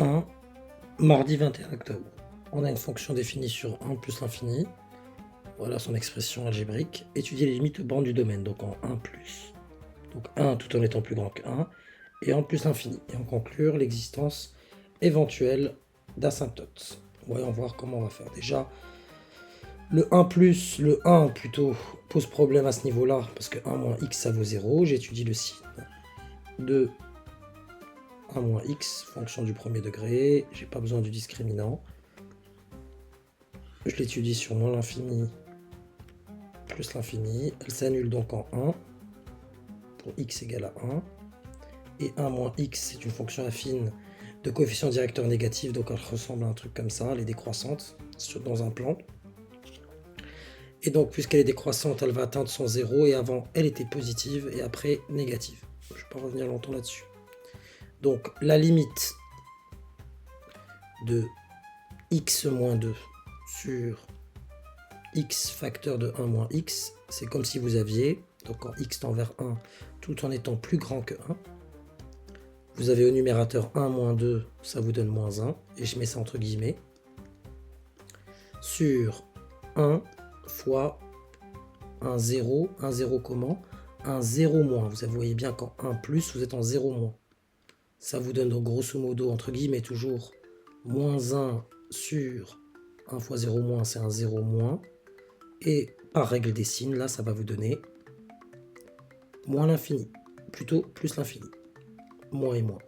1, mardi 21 octobre. On a une fonction définie sur 1 plus l'infini. Voilà son expression algébrique. Étudier les limites bandes du domaine, donc en 1 plus. Donc 1 tout en étant plus grand que 1, et 1 plus l'infini. Et en conclure l'existence éventuelle d'asymptotes. Voyons voir comment on va faire. Déjà, le 1 plutôt, pose problème à ce niveau-là, parce que 1 moins x ça vaut 0. J'étudie le signe de 1 moins x, fonction du premier degré. J'ai pas besoin du discriminant. Je l'étudie sur moins l'infini plus l'infini. Elle s'annule donc en 1 pour x égale à 1. Et 1 moins x, c'est une fonction affine de coefficient directeur négatif, donc elle ressemble à un truc comme ça, elle est décroissante dans un plan. Et donc, puisqu'elle est décroissante, elle va atteindre son 0, et avant, elle était positive, et après, négative. Je ne vais pas revenir longtemps là-dessus. Donc, la limite de x moins 2 sur x facteur de 1 moins x, c'est comme si vous aviez, donc quand x tend vers 1, tout en étant plus grand que 1, vous avez au numérateur 1 moins 2, ça vous donne moins 1, et je mets ça entre guillemets, sur 1 fois un 0 comment? Un 0 moins. Vous voyez bien qu'en 1 plus, vous êtes en 0 moins. Ça vous donne donc grosso modo, entre guillemets, toujours moins 1 sur 1 fois 0 moins, c'est un 0 moins. Et par règle des signes, là, ça va vous donner moins l'infini. Plutôt plus l'infini. Moins et moins.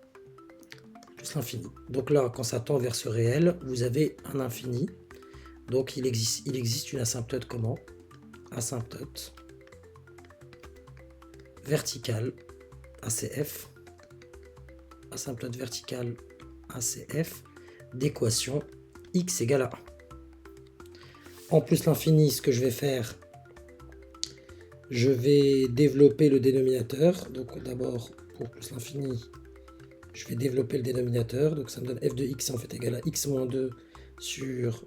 Plus l'infini. Donc là, quand ça tend vers ce réel, vous avez un infini. Donc il existe une asymptote comment? Asymptote verticale ACF, asymptote verticale ACF d'équation x égale à 1. En plus l'infini, ce que je vais faire, je vais développer le dénominateur. Donc d'abord, pour plus l'infini, je vais développer le dénominateur. Donc ça me donne f de x en fait égal à x moins 2 sur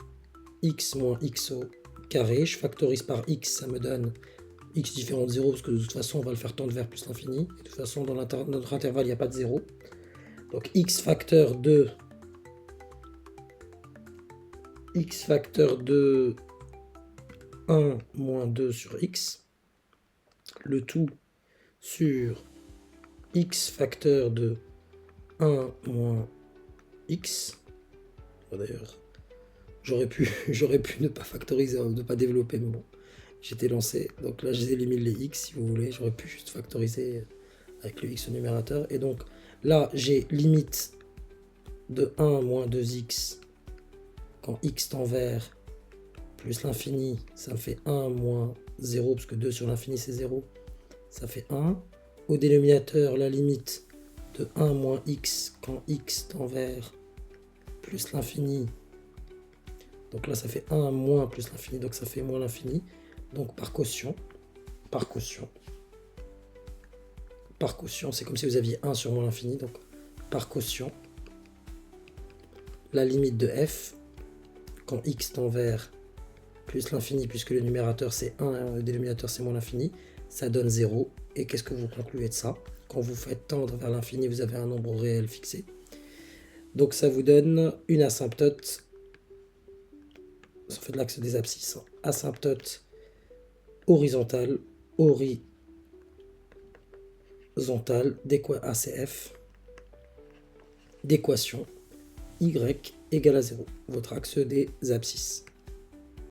x moins x au carré. Je factorise par x, ça me donne x différent de 0, parce que de toute façon, on va le faire tendre vers plus l'infini. De toute façon, dans notre intervalle, il n'y a pas de 0. Donc x facteur de 1 moins 2 sur x, le tout sur x facteur de 1 moins x. D'ailleurs, j'aurais pu ne pas factoriser, ne pas développer, mais bon, j'étais lancé. Donc là, j'élimine les x, si vous voulez. J'aurais pu juste factoriser avec le x au numérateur. Et donc là, j'ai limite de 1 moins 2x quand x tend vers plus l'infini, ça me fait 1 moins 0, parce que 2 sur l'infini c'est 0, ça fait 1. Au dénominateur, la limite de 1 moins x quand x tend vers plus l'infini. Donc là, ça fait 1 moins plus l'infini, donc ça fait moins l'infini. Donc par quotient, c'est comme si vous aviez 1 sur moins l'infini, donc par quotient, la limite de f, quand x tend vers plus l'infini, puisque le numérateur c'est 1, le dénominateur c'est moins l'infini, ça donne 0. Et qu'est-ce que vous concluez de ça? Quand vous faites tendre vers l'infini, vous avez un nombre réel fixé. Donc ça vous donne une asymptote, ça fait de l'axe des abscisses, asymptote horizontale, ACF, d'équation y égale à 0, votre axe des abscisses.